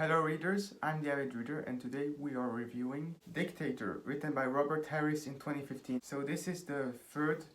Hello readers, I'm the Avid reader and today we are reviewing Dictator, written by Robert Harris in 2015. So this is the third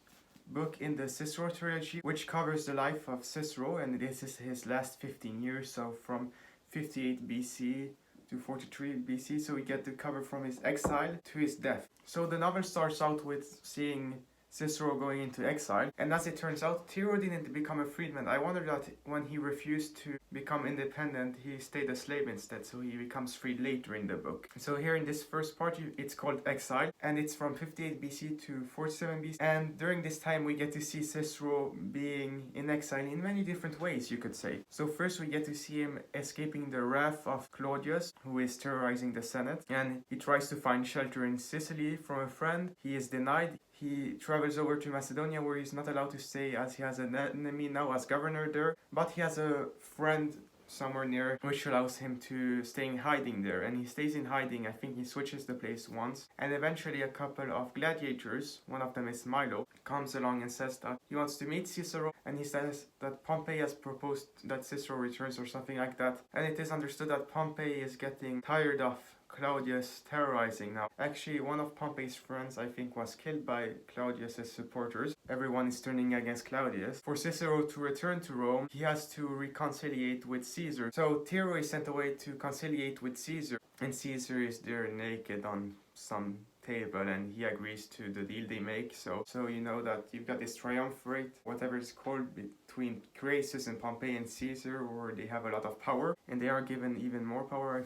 book in the Cicero trilogy, which covers the life of Cicero, and this is his last 15 years, so from 58 BC to 43 BC, so we get to cover from his exile to his death. So the novel starts out with seeing Cicero going into exile, and as it turns out, Cicero didn't become a freedman. I wonder that when he refused to become independent, he stayed a slave instead, so he becomes free later in the book. So here in this first part, it's called Exile, and it's from 58 BC to 47 BC, and during this time we get to see Cicero being in exile in many different ways, you could say. So first we get to see him escaping the wrath of Claudius, who is terrorizing the Senate, and he tries to find shelter in Sicily from a friend. He is denied. He travels over to Macedonia, where he's not allowed to stay as he has an enemy now as governor there, but he has a friend somewhere near which allows him to stay in hiding there, and he stays in hiding. I think he switches the place once, and eventually a couple of gladiators, one of them is Milo, comes along and says that he wants to meet Cicero, and he says that Pompey has proposed that Cicero returns or something like that, and it is understood that Pompey is getting tired of Claudius terrorizing now. Actually, one of Pompey's friends, I think, was killed by Claudius's supporters. Everyone is turning against Claudius. For Cicero to return to Rome, he has to reconciliate with Caesar. So Cicero is sent away to conciliate with Caesar, and Caesar is there naked on some table, and he agrees to the deal they make. So you know that you've got this triumvirate, whatever it's called, between Crassus and Pompey and Caesar, where they have a lot of power, and they are given even more power. I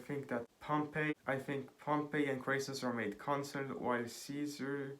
think Pompey and Crassus are made consul, while Caesar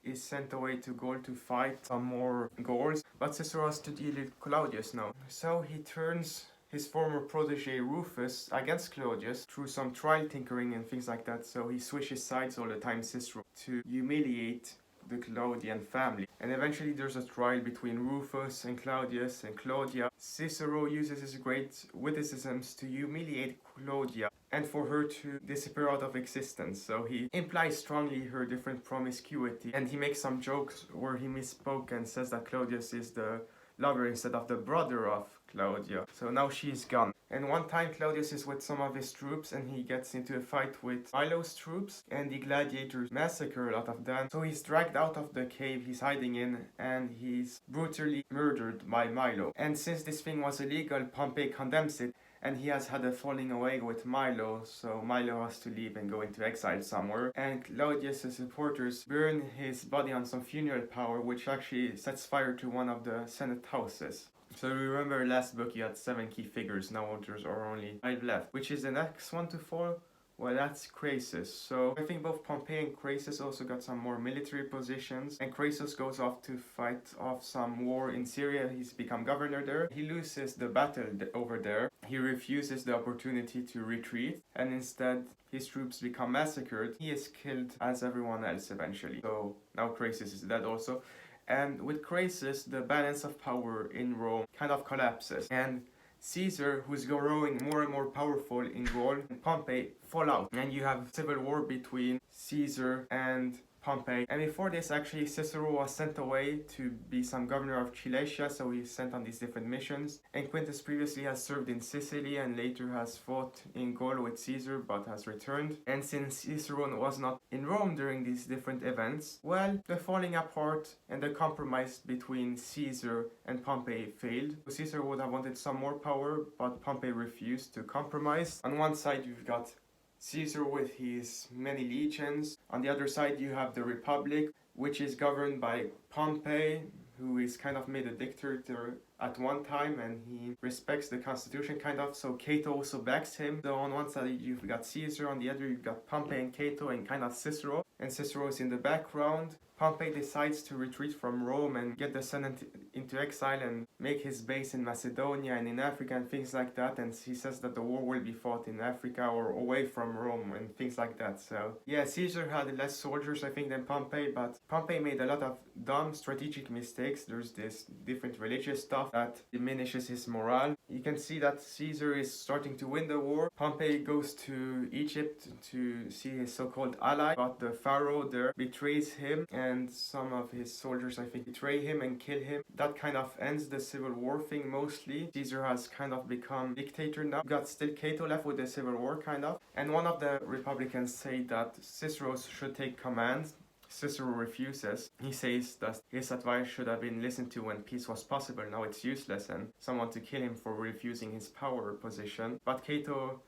is sent away to Gaul to fight some more Gauls, but Cicero has to deal with Claudius now. So he turns his former protege Rufus against Claudius through some trial tinkering and things like that. So he switches sides all the time, Cicero, to humiliate the Claudian family. And eventually there's a trial between Rufus and Claudius and Claudia. Cicero uses his great witticisms to humiliate Claudia and for her to disappear out of existence. So he implies strongly her different promiscuity, and he makes some jokes where he misspoke and says that Claudius is the lover instead of the brother of Claudia. So now she's gone. And one time Claudius is with some of his troops and he gets into a fight with Milo's troops, and the gladiators massacre a lot of them. So he's dragged out of the cave he's hiding in and he's brutally murdered by Milo. And since this thing was illegal, Pompey condemns it, and he has had a falling away with Milo, so Milo has to leave and go into exile somewhere. And Claudius' supporters burn his body on some funeral pyre, which actually sets fire to one of the Senate houses. So remember last book you had 7 key figures, now there are only 5 left. Which is the next one to fall? Well, that's Crassus. So I think both Pompey and Crassus also got some more military positions, and Crassus goes off to fight off some war in Syria. He's become governor there. He loses the battle over there. He refuses the opportunity to retreat, and instead his troops become massacred. He is killed as everyone else eventually. So now Crassus is dead also. And with Crassus, the balance of power in Rome kind of collapses, and Caesar, who's growing more and more powerful in Gaul, and Pompey fall out, and you have civil war between Caesar and Pompey. And before this, actually, Cicero was sent away to be some governor of Cilicia, so he's sent on these different missions. And Quintus previously has served in Sicily and later has fought in Gaul with Caesar but has returned. And since Cicero was not in Rome during these different events, well, the falling apart and the compromise between Caesar and Pompey failed. So Caesar would have wanted some more power, but Pompey refused to compromise. On one side, you've got Caesar with his many legions. On the other side you have the Republic, which is governed by Pompey, who is kind of made a dictator at one time, and he respects the constitution kind of, so Cato also backs him. So on one side you've got Caesar, on the other you've got Pompey and Cato and kind of Cicero, and Cicero is in the background. Pompey decides to retreat from Rome and get the Senate into exile and make his base in Macedonia and in Africa and things like that, and he says that the war will be fought in Africa or away from Rome and things like that. So yeah, Caesar had less soldiers I think than Pompey, but Pompey made a lot of dumb strategic mistakes. There's this different religious stuff that diminishes his morale. You can see that Caesar is starting to win the war. Pompey goes to Egypt to see his so-called ally, but the pharaoh there betrays him, and some of his soldiers I think betray him and kill him. That that kind of ends the civil war thing mostly. Caesar has kind of become dictator now. You got still Cato left with the civil war kind of. And one of the Republicans say that Cicero should take command. Cicero refuses. He says that his advice should have been listened to when peace was possible. Now it's useless, and someone to kill him for refusing his power position. But Cato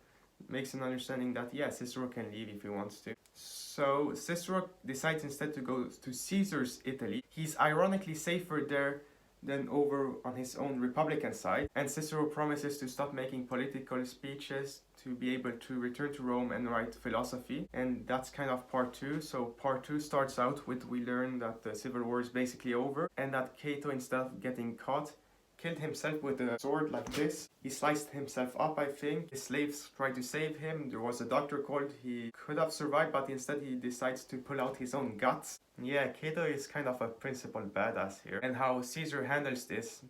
makes an understanding that yeah, Cicero can leave if he wants to. So Cicero decides instead to go to Caesar's Italy. He's ironically safer there than over on his own Republican side, and Cicero promises to stop making political speeches to be able to return to Rome and write philosophy. And that's kind of part 2. So part 2 starts out with we learn that the civil war is basically over and that Cato, instead of getting caught, killed himself with a sword like this. He sliced himself up, I think. His slaves tried to save him. There was a doctor called. He could have survived, but instead he decides to pull out his own guts. Yeah, Cato is kind of a principled badass here. And how Caesar handles this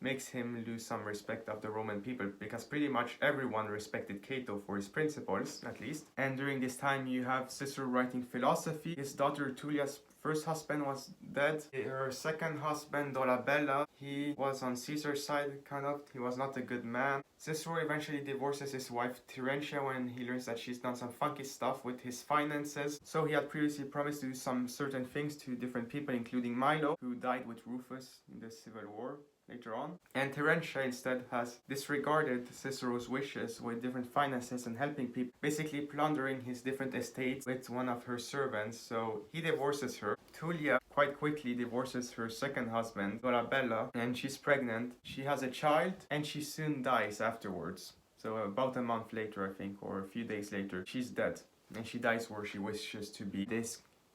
makes him lose some respect of the Roman people, because pretty much everyone respected Cato for his principles, at least. And during this time you have Cicero writing philosophy. His daughter Tullia's first husband was dead. Her second husband, Dolabella, he was on Caesar's side, kind of. He was not a good man. Cicero eventually divorces his wife Terentia when he learns that she's done some funky stuff with his finances. So he had previously promised to do some certain things to different people, including Milo, who died with Rufus in the Civil War later on. And Terentia instead has disregarded Cicero's wishes with different finances and helping people, basically plundering his different estates with one of her servants. So he divorces her. Tullia quite quickly divorces her second husband, Dolabella, and she's pregnant. She has a child and she soon dies afterwards. So about a month later, I think, or a few days later, she's dead. And she dies where she wishes to be.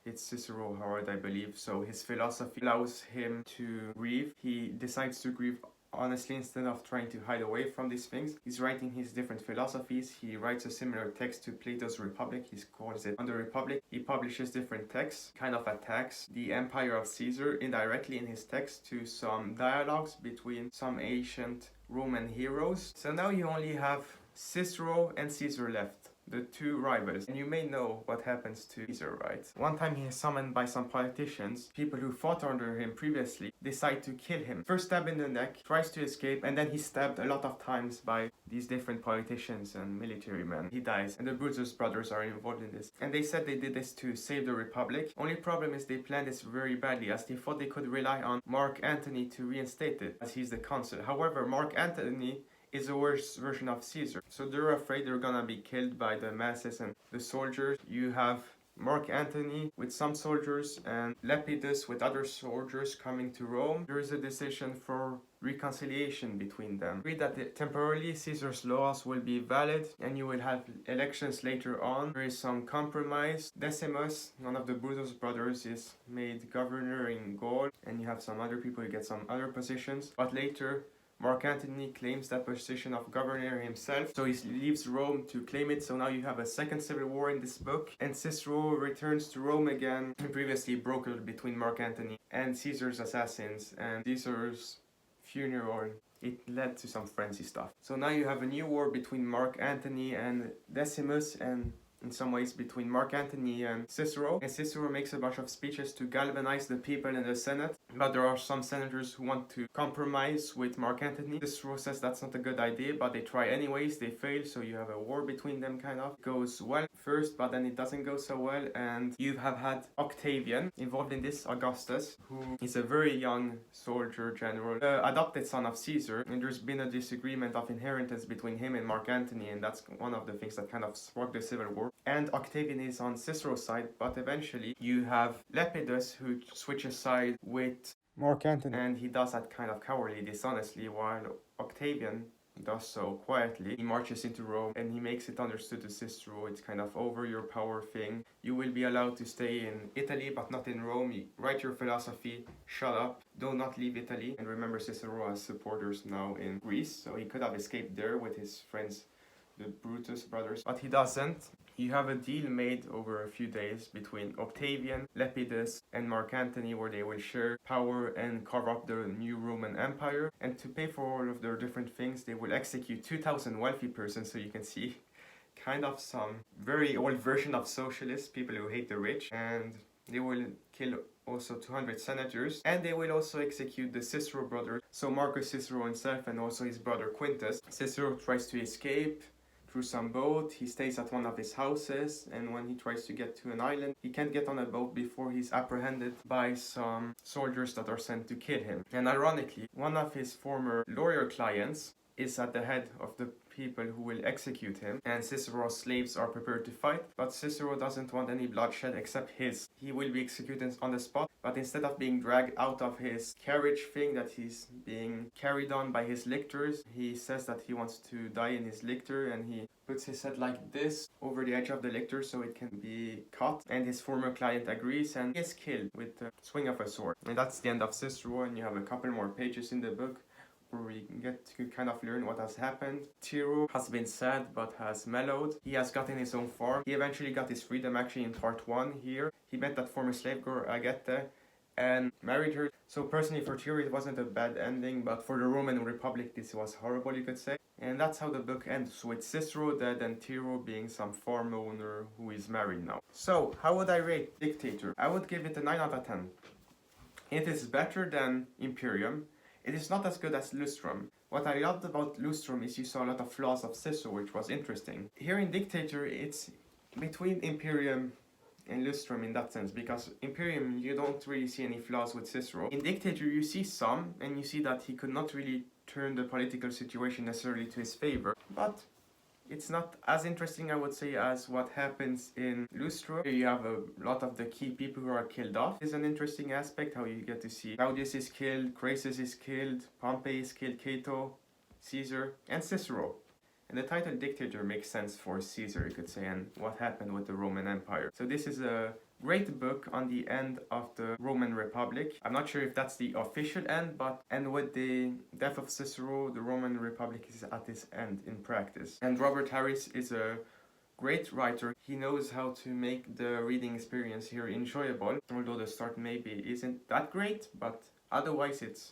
It's Cicero Howard, I believe. So his philosophy allows him to grieve. He decides to grieve honestly instead of trying to hide away from these things. He's writing his different philosophies. He writes a similar text to Plato's Republic. He calls it On the Republic. He publishes different texts, kind of attacks the empire of Caesar indirectly in his text to some dialogues between some ancient Roman heroes. So now you only have Cicero and Caesar left, the two rivals. And you may know what happens to Caesar, right? One time he is summoned by some politicians. People who fought under him previously decide to kill him. First stab in the neck, tries to escape, and then he's stabbed a lot of times by these different politicians and military men. He dies, and the Brutus brothers are involved in this. And they said they did this to save the Republic. Only problem is they planned this very badly, as they thought they could rely on Mark Antony to reinstate it, as he's the consul. However, Mark Antony is a worse version of Caesar. So they're afraid they're gonna be killed by the masses and the soldiers. You have Mark Antony with some soldiers and Lepidus with other soldiers coming to Rome. There is a decision for reconciliation between them. Read that temporarily Caesar's laws will be valid and you will have elections later on. There is some compromise. Decimus, one of the Brutus brothers, is made governor in Gaul, and you have some other people who get some other positions. But later Mark Antony claims that position of governor himself, so he leaves Rome to claim it. So now you have a second civil war in this book, and Cicero returns to Rome again, and previously brokered between Mark Antony and Caesar's assassins, and Caesar's funeral. It led to some frenzy stuff. So now you have a new war between Mark Antony and Decimus, and in some ways between Mark Antony and Cicero. And Cicero makes a bunch of speeches to galvanize the people in the Senate, but there are some senators who want to compromise with Mark Antony. Cicero says that's not a good idea, but they try anyways. They fail, so you have a war between them, kind of. It goes well first, but then it doesn't go so well, and you have had Octavian involved in this, Augustus, who is a very young soldier general, adopted son of Caesar, and there's been a disagreement of inheritance between him and Mark Antony, and that's one of the things that kind of sparked the civil war. And Octavian is on Cicero's side, but eventually you have Lepidus who switches side with Mark Antony, and he does that kind of cowardly, dishonestly, while Octavian does so quietly. He marches into Rome and he makes it understood to Cicero, it's kind of over your power thing. You will be allowed to stay in Italy but not in Rome. You write your philosophy, shut up, do not leave Italy. And remember, Cicero has supporters now in Greece, so he could have escaped there with his friends, the Brutus brothers, but he doesn't. You have a deal made over a few days between Octavian, Lepidus, and Mark Antony, where they will share power and carve up the new Roman Empire. And to pay for all of their different things, they will execute 2,000 wealthy persons. So you can see kind of some very old version of socialists, people who hate the rich. And They will kill also 200 senators, and they will also execute the Cicero brothers. So Marcus Cicero himself and also his brother Quintus. Cicero tries to escape through some boat. He stays at one of his houses, and when he tries to get to an island, he can't get on a boat before he's apprehended by some soldiers that are sent to kill him. And ironically, one of his former lawyer clients is at the head of the people who will execute him, and Cicero's slaves are prepared to fight, but Cicero doesn't want any bloodshed except his. He will be executed on the spot, but instead of being dragged out of his carriage thing that he's being carried on by his lictors, he says that he wants to die in his lictor, and he puts his head like this over the edge of the lictor so it can be cut, and his former client agrees and he is killed with the swing of a sword. And that's the end of Cicero, and you have a couple more pages in the book where we get to kind of learn what has happened. Tiro has been sad but has mellowed. He has gotten his own farm. He eventually got his freedom actually in part 1 here. He met that former slave girl Agate and married her. So personally for Tiro it wasn't a bad ending, but for the Roman Republic this was horrible, you could say. And that's how the book ends, with Cicero dead and Tiro being some farm owner who is married now. So how would I rate Dictator? I would give it a 9 out of 10. It is better than Imperium. It is not as good as Lustrum. What I loved about Lustrum is you saw a lot of flaws of Cicero, which was interesting. Here in Dictator, it's between Imperium and Lustrum in that sense, because Imperium, you don't really see any flaws with Cicero. In Dictator, you see some, and you see that he could not really turn the political situation necessarily to his favor. But it's not as interesting, I would say, as what happens in Lustrum. Here you have a lot of the key people who are killed off. It's an interesting aspect, how you get to see Claudius is killed, Crassus is killed, Pompey is killed, Cato, Caesar, and Cicero. And the title Dictator makes sense for Caesar, you could say, and what happened with the Roman Empire. So this is a great book on the end of the Roman Republic. I'm not sure if that's the official end, but and with the death of Cicero, the Roman Republic is at its end in practice. And Robert Harris is a great writer. He knows how to make the reading experience here enjoyable, although the start maybe isn't that great, but otherwise it's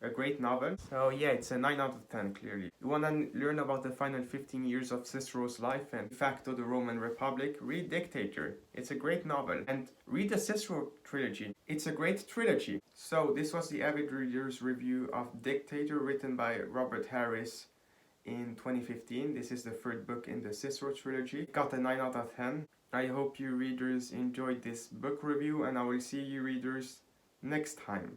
a great novel. So yeah, it's a 9 out of 10 clearly. You want to learn about the final 15 years of Cicero's life and de facto the Roman Republic? Read Dictator. It's a great novel. And read the Cicero trilogy. It's a great trilogy. So this was the Avid Reader's review of Dictator, written by Robert Harris in 2015. This is the third book in the Cicero trilogy. It got a 9 out of 10. I hope you readers enjoyed this book review, and I will see you readers next time.